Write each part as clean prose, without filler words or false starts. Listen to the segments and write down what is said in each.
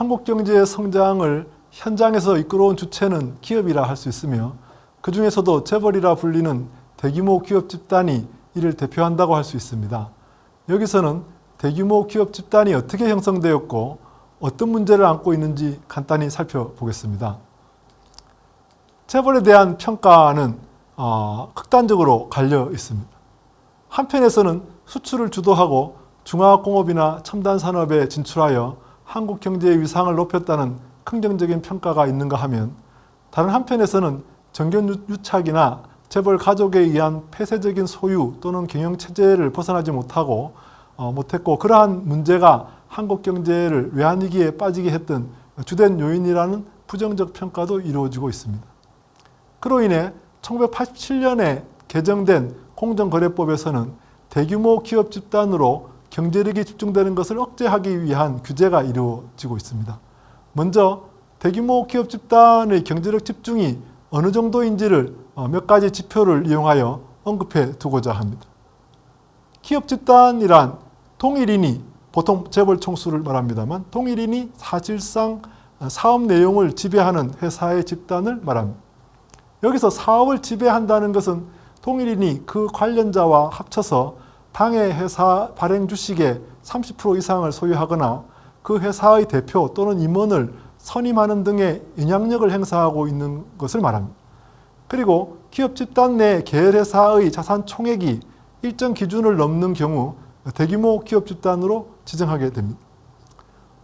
한국 경제의 성장을 현장에서 이끌어온 주체는 기업이라 할 수 있으며 그 중에서도 재벌이라 불리는 대규모 기업 집단이 이를 대표한다고 할 수 있습니다. 여기서는 대규모 기업 집단이 어떻게 형성되었고 어떤 문제를 안고 있는지 간단히 살펴보겠습니다. 재벌에 대한 평가는 극단적으로 갈려 있습니다. 한편에서는 수출을 주도하고 중화학공업이나 첨단 산업에 진출하여 한국 경제의 위상을 높였다는 긍정적인 평가가 있는가 하면 다른 한편에서는 정견유착이나 재벌 가족에 의한 폐쇄적인 소유 또는 경영체제를 벗어나지 못했고 그러한 문제가 한국 경제를 외환위기에 빠지게 했던 주된 요인이라는 부정적 평가도 이루어지고 있습니다. 그로 인해 1987년에 개정된 공정거래법에서는 대규모 기업 집단으로 경제력이 집중되는 것을 억제하기 위한 규제가 이루어지고 있습니다. 먼저 대규모 기업 집단의 경제력 집중이 어느 정도인지를 몇 가지 지표를 이용하여 언급해 두고자 합니다. 기업 집단이란 동일인이, 보통 재벌 총수를 말합니다만 동일인이 사실상 사업 내용을 지배하는 회사의 집단을 말합니다. 여기서 사업을 지배한다는 것은 동일인이 그 관련자와 합쳐서 당해 회사 발행 주식의 30% 이상을 소유하거나 그 회사의 대표 또는 임원을 선임하는 등의 영향력을 행사하고 있는 것을 말합니다. 그리고 기업 집단 내 계열회사의 자산 총액이 일정 기준을 넘는 경우 대규모 기업 집단으로 지정하게 됩니다.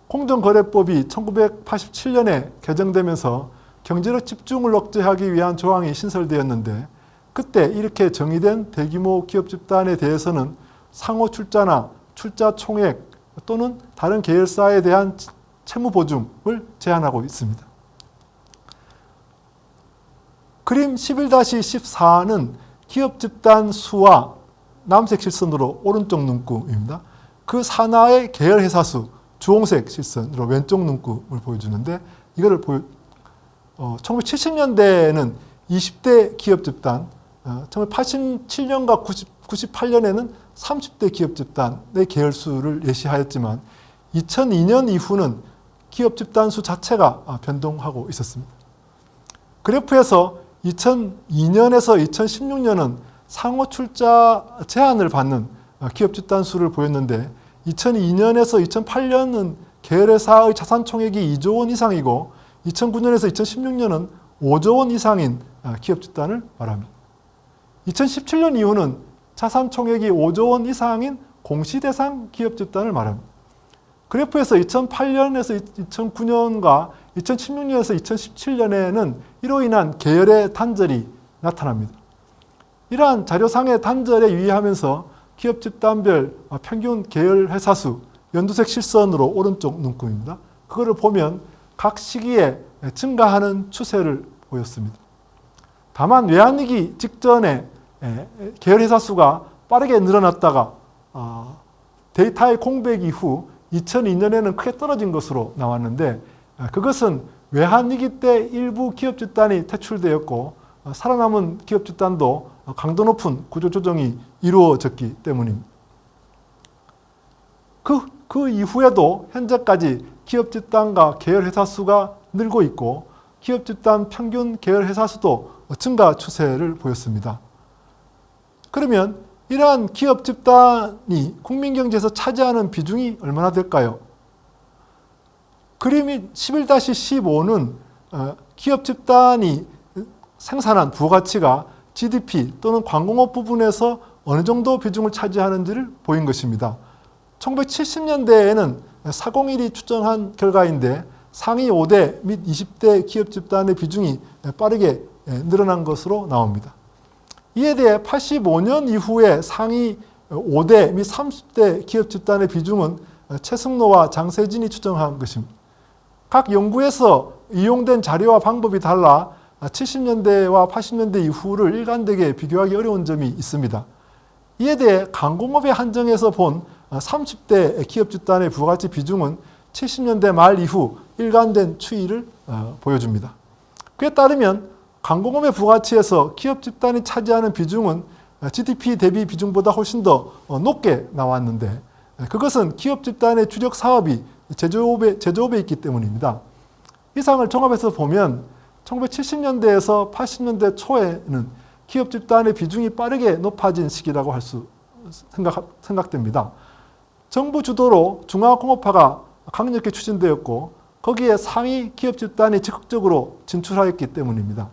공정거래법이 1987년에 개정되면서 경제력 집중을 억제하기 위한 조항이 신설되었는데 그때 이렇게 정의된 대규모 기업 집단에 대해서는 상호 출자나 출자 총액 또는 다른 계열사에 대한 채무 보증을 제한하고 있습니다. 그림 11-14는 기업 집단 수와 남색 실선으로 오른쪽 눈금입니다. 그 산하의 계열 회사 수, 주홍색 실선으로 왼쪽 눈금을 보여주는데 이거를 1970년대에는 20대 기업 집단, 1987년과 98년에는 30대 기업 집단의 계열 수를 예시하였지만 2002년 이후는 기업 집단 수 자체가 변동하고 있었습니다. 그래프에서 2002년에서 2016년은 상호 출자 제한을 받는 기업 집단 수를 보였는데 2002년에서 2008년은 계열회사의 자산 총액이 2조 원 이상이고 2009년에서 2016년은 5조 원 이상인 기업 집단을 말합니다. 2017년 이후는 자산 총액이 5조 원 이상인 공시대상 기업 집단을 말합니다. 그래프에서 2008년에서 2009년과 2016년에서 2017년에는 이로 인한 계열의 단절이 나타납니다. 이러한 자료상의 단절에 유의하면서 기업 집단별 평균 계열 회사 수, 연두색 실선으로 오른쪽 눈금입니다. 그거를 보면 각 시기에 증가하는 추세를 보였습니다. 다만 외환위기 직전에 계열 회사 수가 빠르게 늘어났다가 데이터의 공백 이후 2002년에는 크게 떨어진 것으로 나왔는데 그것은 외환위기 때 일부 기업 집단이 퇴출되었고 살아남은 기업 집단도 강도 높은 구조조정이 이루어졌기 때문입니다. 그 이후에도 현재까지 기업 집단과 계열 회사 수가 늘고 있고 기업 집단 평균 계열 회사 수도 증가 추세를 보였습니다. 그러면 이러한 기업 집단이 국민 경제에서 차지하는 비중이 얼마나 될까요? 그림이 11-15는 기업 집단이 생산한 부가가치가 GDP 또는 관공업 부분에서 어느 정도 비중을 차지하는지를 보인 것입니다. 1970년대에는 401이 추정한 결과인데 상위 5대 및 20대 기업 집단의 비중이 빠르게 늘어난 것으로 나옵니다. 이에 대해 85년 이후에 상위 5대 및 30대 기업 집단의 비중은 최승로와 장세진이 추정한 것입니다. 각 연구에서 이용된 자료와 방법이 달라 70년대와 80년대 이후를 일관되게 비교하기 어려운 점이 있습니다. 이에 대해 광공업에 한정해서 본 30대 기업 집단의 부가가치 비중은 70년대 말 이후 일관된 추이를 보여줍니다. 그에 따르면 광공업의 부가가치에서 기업 집단이 차지하는 비중은 GDP 대비 비중보다 훨씬 더 높게 나왔는데 그것은 기업 집단의 주력 사업이 제조업에 있기 때문입니다. 이 사항을 종합해서 보면 1970년대에서 80년대 초에는 기업 집단의 비중이 빠르게 높아진 시기라고 할 수 생각됩니다. 정부 주도로 중화공업화가 강력히 추진되었고 거기에 상위 기업 집단이 적극적으로 진출하였기 때문입니다.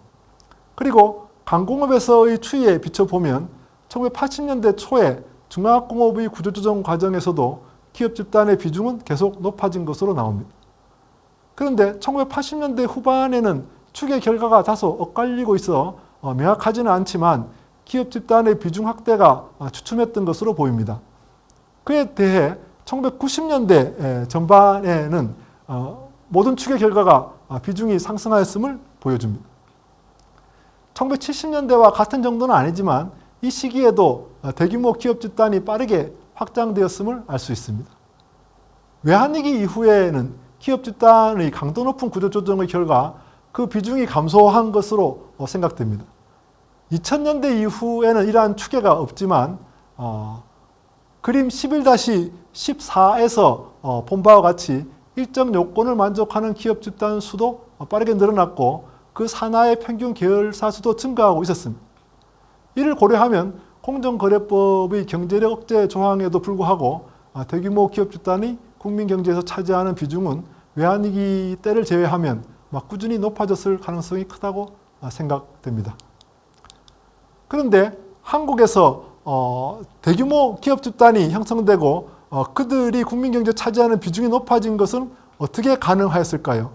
그리고 강공업에서의 추이에 비춰보면 1980년대 초에 중화공업의 구조조정 과정에서도 기업 집단의 비중은 계속 높아진 것으로 나옵니다. 그런데 1980년대 후반에는 추계 결과가 다소 엇갈리고 있어 명확하지는 않지만 기업 집단의 비중 확대가 주춤했던 것으로 보입니다. 그에 대해 1990년대 전반에는 모든 추계 결과가 비중이 상승하였음을 보여줍니다. 1970년대와 같은 정도는 아니지만 이 시기에도 대규모 기업 집단이 빠르게 확장되었음을 알 수 있습니다. 외환위기 이후에는 기업 집단의 강도 높은 구조조정의 결과 그 비중이 감소한 것으로 생각됩니다. 2000년대 이후에는 이러한 추계가 없지만 그림 11-14에서 본 바와 같이 일정 요건을 만족하는 기업 집단 수도 빠르게 늘어났고 그 산하의 평균 계열사 수도 증가하고 있었습니다. 이를 고려하면 공정거래법의 경제력 억제 조항에도 불구하고 대규모 기업 집단이 국민 경제에서 차지하는 비중은 외환위기 때를 제외하면 꾸준히 높아졌을 가능성이 크다고 생각됩니다. 그런데 한국에서 대규모 기업 집단이 형성되고 그들이 국민 경제에 차지하는 비중이 높아진 것은 어떻게 가능하였을까요?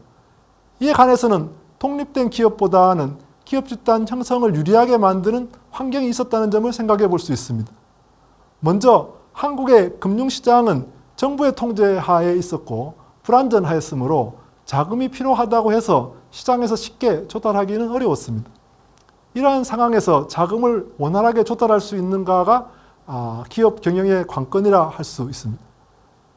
이에 관해서는 독립된 기업보다는 기업 집단 형성을 유리하게 만드는 환경이 있었다는 점을 생각해 볼 수 있습니다. 먼저 한국의 금융시장은 정부의 통제하에 있었고 불안전하였으므로 자금이 필요하다고 해서 시장에서 쉽게 조달하기는 어려웠습니다. 이러한 상황에서 자금을 원활하게 조달할 수 있는가가 기업 경영의 관건이라 할 수 있습니다.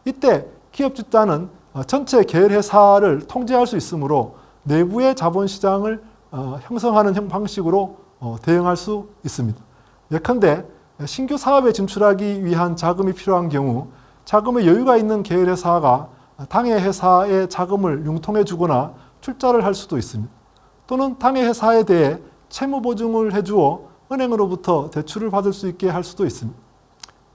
이때 기업 집단은 전체 계열회사를 통제할 수 있으므로 내부의 자본시장을 형성하는 방식으로 대응할 수 있습니다. 예컨대 신규 사업에 진출하기 위한 자금이 필요한 경우 자금의 여유가 있는 계열회사가 당해 회사에 자금을 융통해 주거나 출자를 할 수도 있습니다. 또는 당해 회사에 대해 채무 보증을 해주어 은행으로부터 대출을 받을 수 있게 할 수도 있습니다.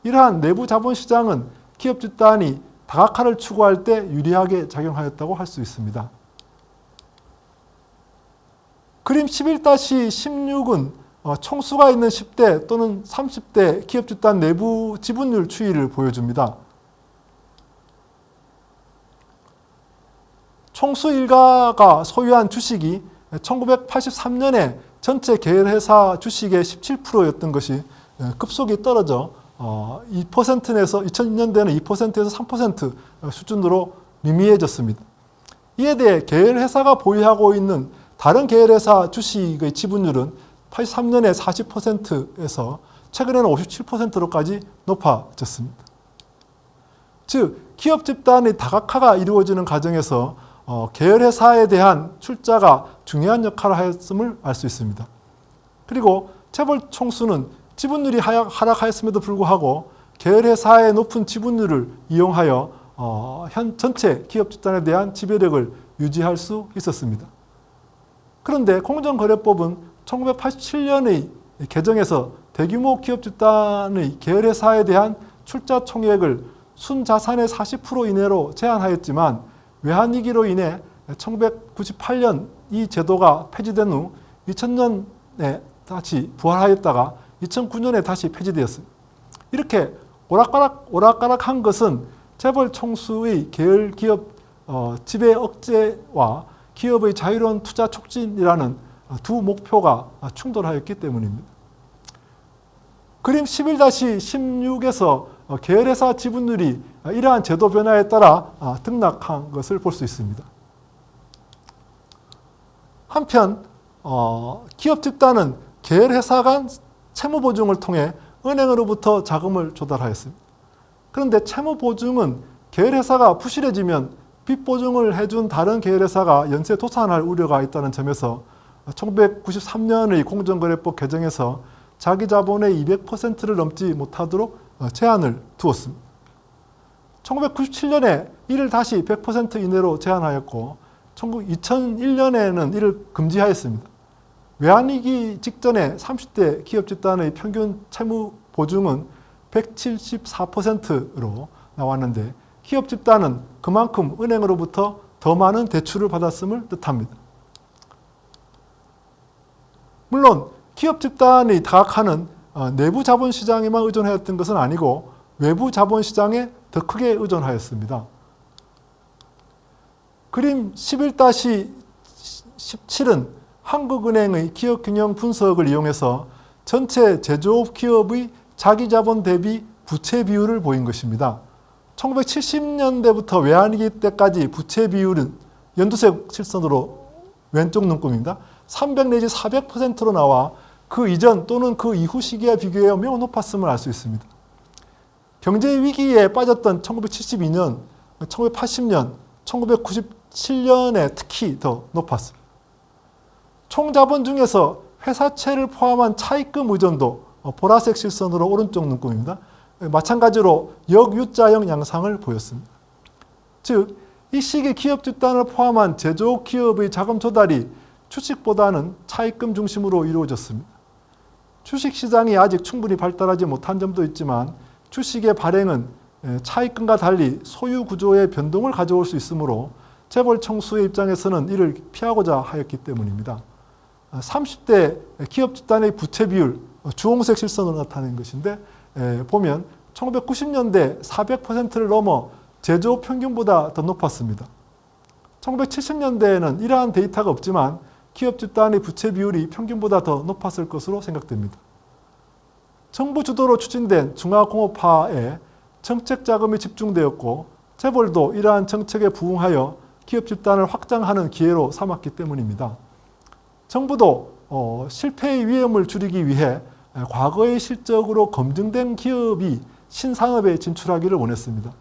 이러한 내부 자본시장은 기업 집단이 다각화를 추구할 때 유리하게 작용하였다고 할 수 있습니다. 그림 11-16은 총수가 있는 10대 또는 30대 기업 집단 내부 지분율 추이를 보여줍니다. 총수 일가가 소유한 주식이 1983년에 전체 계열회사 주식의 17%였던 것이 급속히 떨어져 2%에서 2002년대에는 2%에서 3% 수준으로 미미해졌습니다. 이에 대해 계열회사가 보유하고 있는 다른 계열회사 주식의 지분율은 83년에 40%에서 최근에는 57%로까지 높아졌습니다. 즉, 기업 집단의 다각화가 이루어지는 과정에서 계열회사에 대한 출자가 중요한 역할을 하였음을 알 수 있습니다. 그리고 재벌 총수는 지분율이 하락하였음에도 불구하고 계열회사의 높은 지분율을 이용하여 현 전체 기업 집단에 대한 지배력을 유지할 수 있었습니다. 그런데 공정거래법은 1987년의 개정에서 대규모 기업 집단의 계열회사에 대한 출자 총액을 순자산의 40% 이내로 제한하였지만 외환위기로 인해 1998년 이 제도가 폐지된 후 2000년에 다시 부활하였다가 2009년에 다시 폐지되었습니다. 이렇게 오락가락한 것은 재벌 총수의 계열 기업 지배 억제와 기업의 자유로운 투자 촉진이라는 두 목표가 충돌하였기 때문입니다. 그림 11-16에서 계열회사 지분율이 이러한 제도 변화에 따라 등락한 것을 볼 수 있습니다. 한편 기업 집단은 계열회사 간 채무 보증을 통해 은행으로부터 자금을 조달하였습니다. 그런데 채무 보증은 계열회사가 부실해지면 빚 보증을 해준 다른 계열회사가 연쇄 도산할 우려가 있다는 점에서 1993년의 공정거래법 개정에서 자기 자본의 200%를 넘지 못하도록 제한을 두었습니다. 1997년에 이를 다시 100% 이내로 제한하였고 2001년에는 이를 금지하였습니다. 외환위기 직전에 30대 기업 집단의 평균 채무 보증은 174%로 나왔는데 기업 집단은 그만큼 은행으로부터 더 많은 대출을 받았음을 뜻합니다. 물론 기업 집단이 다각화는 내부 자본시장에만 의존하였던 것은 아니고 외부 자본시장에 더 크게 의존하였습니다. 그림 11-17은 한국은행의 기업균형 분석을 이용해서 전체 제조업 기업의 자기자본 대비 부채 비율을 보인 것입니다. 1970년대부터 외환위기 때까지 부채 비율은 연두색 실선으로 왼쪽 눈금입니다. 300 내지 400%로 나와 그 이전 또는 그 이후 시기와 비교해 매우 높았음을 알 수 있습니다. 경제 위기에 빠졌던 1972년, 1980년, 1997년에 특히 더 높았습니다. 총자본 중에서 회사채를 포함한 차입금 의존도 보라색 실선으로 오른쪽 눈금입니다. 마찬가지로 역유자형 양상을 보였습니다. 즉, 이 시기 기업 집단을 포함한 제조업 기업의 자금 조달이 주식보다는 차입금 중심으로 이루어졌습니다. 주식시장이 아직 충분히 발달하지 못한 점도 있지만 주식의 발행은 차입금과 달리 소유 구조의 변동을 가져올 수 있으므로 재벌 총수의 입장에서는 이를 피하고자 하였기 때문입니다. 30대 기업 집단의 부채 비율, 주홍색 실선으로 나타낸 것인데 보면 1990년대 400%를 넘어 제조업 평균보다 더 높았습니다. 1970년대에는 이러한 데이터가 없지만 기업 집단의 부채 비율이 평균보다 더 높았을 것으로 생각됩니다. 정부 주도로 추진된 중화공업화에 정책 자금이 집중되었고 재벌도 이러한 정책에 부응하여 기업 집단을 확장하는 기회로 삼았기 때문입니다. 정부도 실패의 위험을 줄이기 위해 과거의 실적으로 검증된 기업이 신산업에 진출하기를 원했습니다.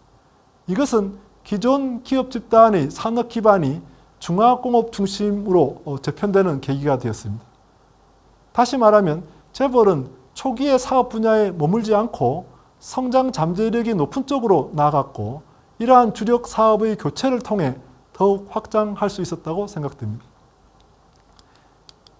이것은 기존 기업 집단의 산업 기반이 중화공업 중심으로 재편되는 계기가 되었습니다. 다시 말하면 재벌은 초기의 사업 분야에 머물지 않고 성장 잠재력이 높은 쪽으로 나아갔고 이러한 주력 사업의 교체를 통해 더욱 확장할 수 있었다고 생각됩니다.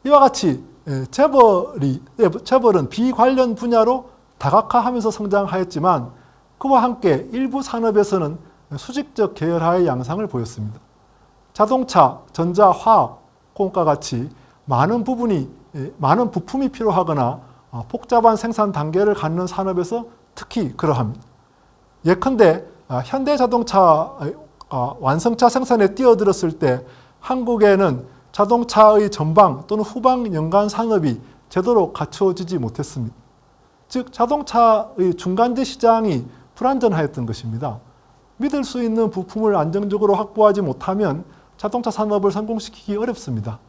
이와 같이 재벌은 비관련 분야로 다각화하면서 성장하였지만 그와 함께 일부 산업에서는 수직적 계열화의 양상을 보였습니다. 자동차, 전자, 화학, 공업과 같이 많은 부품이 필요하거나 복잡한 생산 단계를 갖는 산업에서 특히 그러합니다. 예컨대 현대자동차 완성차 생산에 뛰어들었을 때 한국에는 자동차의 전방 또는 후방 연관 산업이 제대로 갖춰지지 못했습니다. 즉 자동차의 중간재 시장이 불안전하였던 것입니다. 믿을 수 있는 부품을 안정적으로 확보하지 못하면 자동차 산업을 성공시키기 어렵습니다.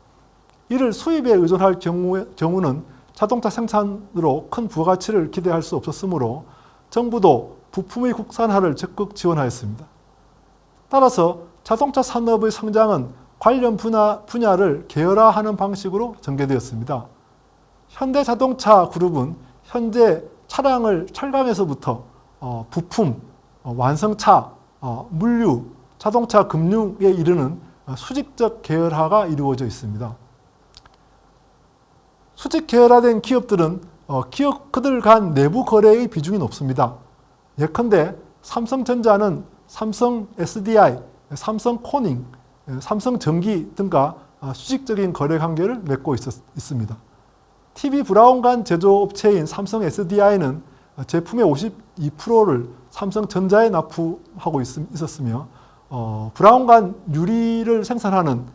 이를 수입에 의존할 경우는 자동차 생산으로 큰 부가가치를 기대할 수 없었으므로 정부도 부품의 국산화를 적극 지원하였습니다. 따라서 자동차 산업의 성장은 관련 분야를 계열화하는 방식으로 전개되었습니다. 현대자동차 그룹은 현재 차량을 철강에서부터 부품, 완성차, 물류, 자동차 금융에 이르는 수직적 계열화가 이루어져 있습니다. 수직 계열화된 기업들은 그들 간 내부 거래의 비중이 높습니다. 예컨대 삼성전자는 삼성 SDI, 삼성 코닝, 삼성전기 등과 수직적인 거래 관계를 맺고 있습니다. TV 브라운관 제조업체인 삼성 SDI는 제품의 52%를 삼성전자에 납품하고 있었으며 브라운관 유리를 생산하는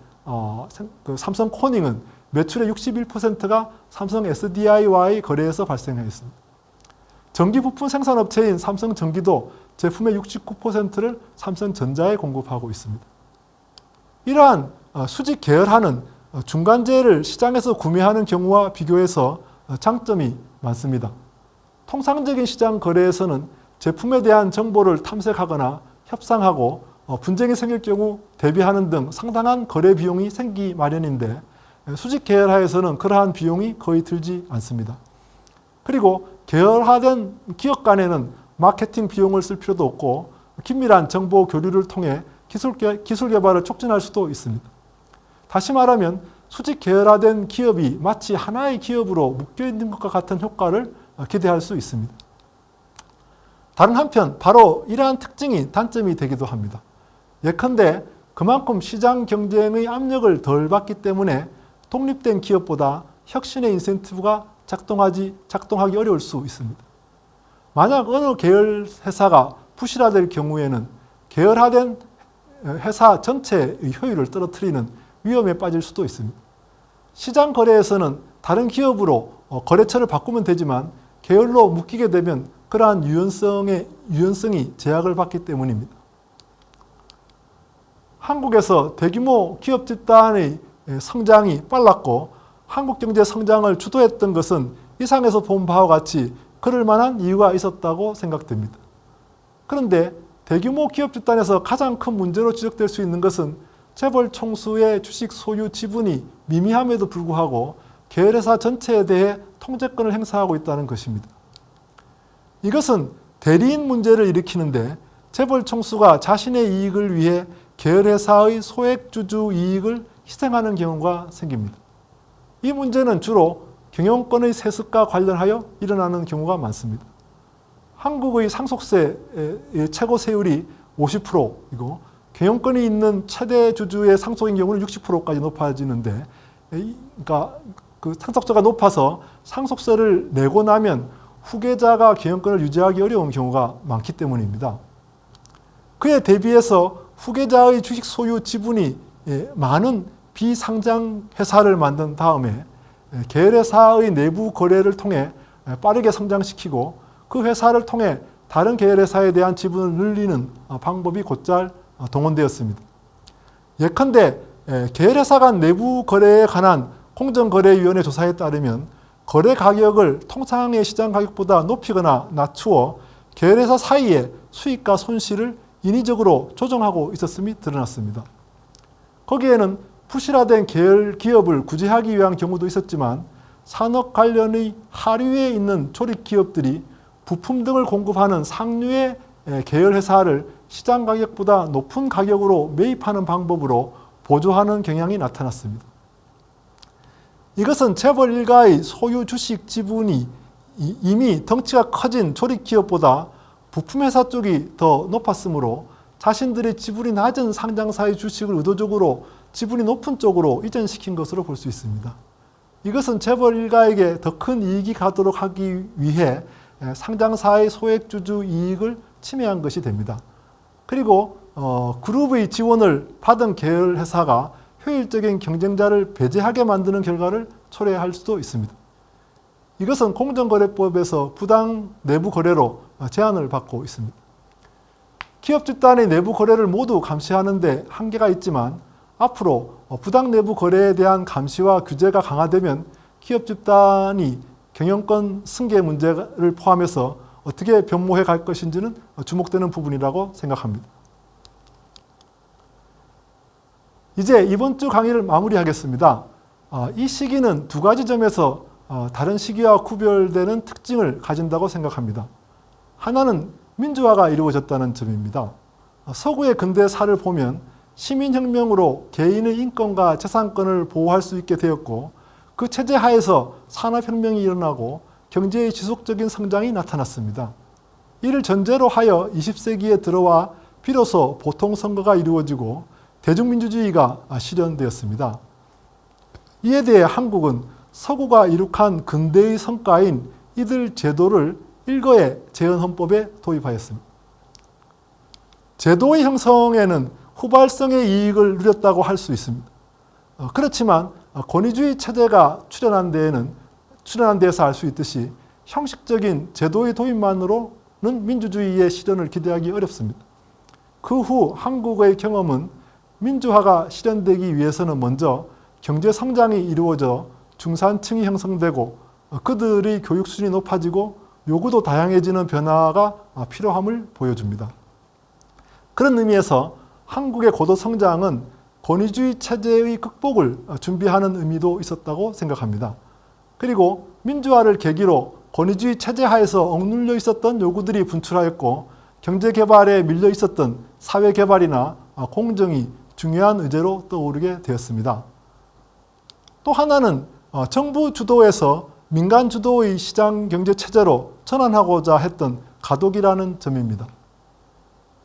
삼성 코닝은 매출의 61%가 삼성 SDI와의 거래에서 발생하였습니다. 전기 부품 생산업체인 삼성전기도 제품의 69%를 삼성전자에 공급하고 있습니다. 이러한 수직 계열화는 중간재를 시장에서 구매하는 경우와 비교해서 장점이 많습니다. 통상적인 시장 거래에서는 제품에 대한 정보를 탐색하거나 협상하고 분쟁이 생길 경우 대비하는 등 상당한 거래 비용이 생기 마련인데 수직 계열화에서는 그러한 비용이 거의 들지 않습니다. 그리고 계열화된 기업 간에는 마케팅 비용을 쓸 필요도 없고 긴밀한 정보 교류를 통해 기술 개발을 촉진할 수도 있습니다. 다시 말하면 수직 계열화된 기업이 마치 하나의 기업으로 묶여있는 것과 같은 효과를 기대할 수 있습니다. 다른 한편 바로 이러한 특징이 단점이 되기도 합니다. 예컨대 그만큼 시장 경쟁의 압력을 덜 받기 때문에 독립된 기업보다 혁신의 인센티브가 작동하기 어려울 수 있습니다. 만약 어느 계열 회사가 부실화될 경우에는 계열화된 회사 전체의 효율을 떨어뜨리는 위험에 빠질 수도 있습니다. 시장 거래에서는 다른 기업으로 거래처를 바꾸면 되지만 계열로 묶이게 되면 그러한 유연성이 제약을 받기 때문입니다. 한국에서 대규모 기업 집단의 성장이 빨랐고 한국 경제 성장을 주도했던 것은 이상에서 본 바와 같이 그럴 만한 이유가 있었다고 생각됩니다. 그런데 대규모 기업 집단에서 가장 큰 문제로 지적될 수 있는 것은 재벌 총수의 주식 소유 지분이 미미함에도 불구하고 계열회사 전체에 대해 통제권을 행사하고 있다는 것입니다. 이것은 대리인 문제를 일으키는데 재벌 총수가 자신의 이익을 위해 계열회사의 소액주주 이익을 희생하는 경우가 생깁니다. 이 문제는 주로 경영권의 세습과 관련하여 일어나는 경우가 많습니다. 한국의 상속세의 최고 세율이 50%이고 경영권이 있는 최대 주주의 상속인 경우는 60%까지 높아지는데, 그러니까 그 상속세가 높아서 상속세를 내고 나면 후계자가 경영권을 유지하기 어려운 경우가 많기 때문입니다. 그에 대비해서 후계자의 주식 소유 지분이 많은 비상장 회사를 만든 다음에 계열회사의 내부 거래를 통해 빠르게 성장시키고 그 회사를 통해 다른 계열회사에 대한 지분을 늘리는 방법이 곧잘 동원되었습니다. 예컨대 계열회사 간 내부 거래에 관한 공정거래위원회 조사에 따르면 거래 가격을 통상의 시장 가격보다 높이거나 낮추어 계열회사 사이의 수익과 손실을 인위적으로 조정하고 있었음이 드러났습니다. 거기에는 부실화된 계열 기업을 구제하기 위한 경우도 있었지만 산업 관련의 하류에 있는 조립 기업들이 부품 등을 공급하는 상류의 계열회사를 시장 가격보다 높은 가격으로 매입하는 방법으로 보조하는 경향이 나타났습니다. 이것은 재벌 일가의 소유 주식 지분이 이미 덩치가 커진 조립 기업보다 부품회사 쪽이 더 높았으므로 자신들의 지분이 낮은 상장사의 주식을 의도적으로 지분이 높은 쪽으로 이전시킨 것으로 볼 수 있습니다. 이것은 재벌 일가에게 더 큰 이익이 가도록 하기 위해 상장사의 소액주주 이익을 침해한 것이 됩니다. 그리고 그룹의 지원을 받은 계열 회사가 효율적인 경쟁자를 배제하게 만드는 결과를 초래할 수도 있습니다. 이것은 공정거래법에서 부당 내부 거래로 제한을 받고 있습니다. 기업 집단의 내부 거래를 모두 감시하는 데 한계가 있지만 앞으로 부당 내부 거래에 대한 감시와 규제가 강화되면 기업 집단이 경영권 승계 문제를 포함해서 어떻게 변모해 갈 것인지는 주목되는 부분이라고 생각합니다. 이제 이번 주 강의를 마무리하겠습니다. 이 시기는 두 가지 점에서 다른 시기와 구별되는 특징을 가진다고 생각합니다. 하나는 민주화가 이루어졌다는 점입니다. 서구의 근대사를 보면 시민혁명으로 개인의 인권과 재산권을 보호할 수 있게 되었고 그 체제 하에서 산업혁명이 일어나고 경제의 지속적인 성장이 나타났습니다. 이를 전제로 하여 20세기에 들어와 비로소 보통선거가 이루어지고 대중민주주의가 실현되었습니다. 이에 대해 한국은 서구가 이룩한 근대의 성과인 이들 제도를 일거에 재헌헌법에 도입하였습니다. 제도의 형성에는 후발성의 이익을 누렸다고 할 수 있습니다. 그렇지만 권위주의 체제가 출현한 데에서 알 수 있듯이 형식적인 제도의 도입만으로는 민주주의의 실현을 기대하기 어렵습니다. 그 후 한국의 경험은 민주화가 실현되기 위해서는 먼저 경제 성장이 이루어져 중산층이 형성되고 그들의 교육 수준이 높아지고 요구도 다양해지는 변화가 필요함을 보여줍니다. 그런 의미에서 한국의 고도 성장은 권위주의 체제의 극복을 준비하는 의미도 있었다고 생각합니다. 그리고 민주화를 계기로 권위주의 체제 하에서 억눌려 있었던 요구들이 분출하였고 경제 개발에 밀려 있었던 사회 개발이나 공정이 중요한 의제로 떠오르게 되었습니다. 또 하나는 정부 주도에서 민간 주도의 시장 경제 체제로 전환하고자 했던 가독이라는 점입니다.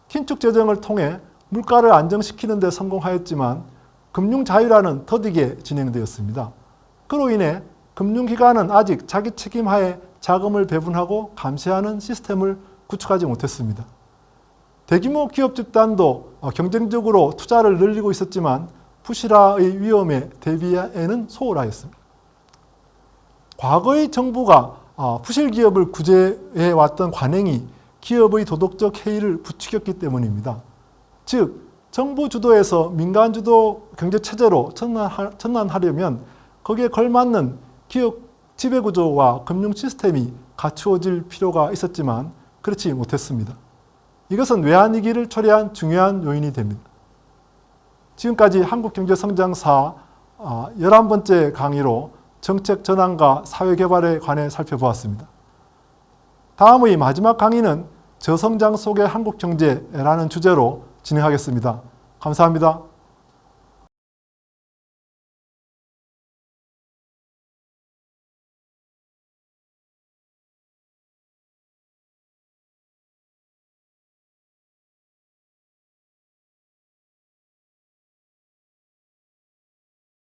긴축 재정을 통해 물가를 안정시키는 데 성공하였지만 금융 자유화는 더디게 진행되었습니다. 그로 인해 금융기관은 아직 자기 책임하에 자금을 배분하고 감시하는 시스템을 구축하지 못했습니다. 대규모 기업 집단도 경쟁적으로 투자를 늘리고 있었지만 부실화의 위험에 대비에는 소홀하였습니다. 과거의 정부가 부실 기업을 구제해 왔던 관행이 기업의 도덕적 해이를 부추겼기 때문입니다. 즉, 정부 주도에서 민간 주도 경제 체제로 전환하려면 거기에 걸맞는 기업 지배 구조와 금융 시스템이 갖추어질 필요가 있었지만 그렇지 못했습니다. 이것은 외환위기를 초래한 중요한 요인이 됩니다. 지금까지 한국경제성장사 11번째 강의로 정책 전환과 사회개발에 관해 살펴보았습니다. 다음의 마지막 강의는 저성장 속의 한국경제라는 주제로 진행하겠습니다. 감사합니다.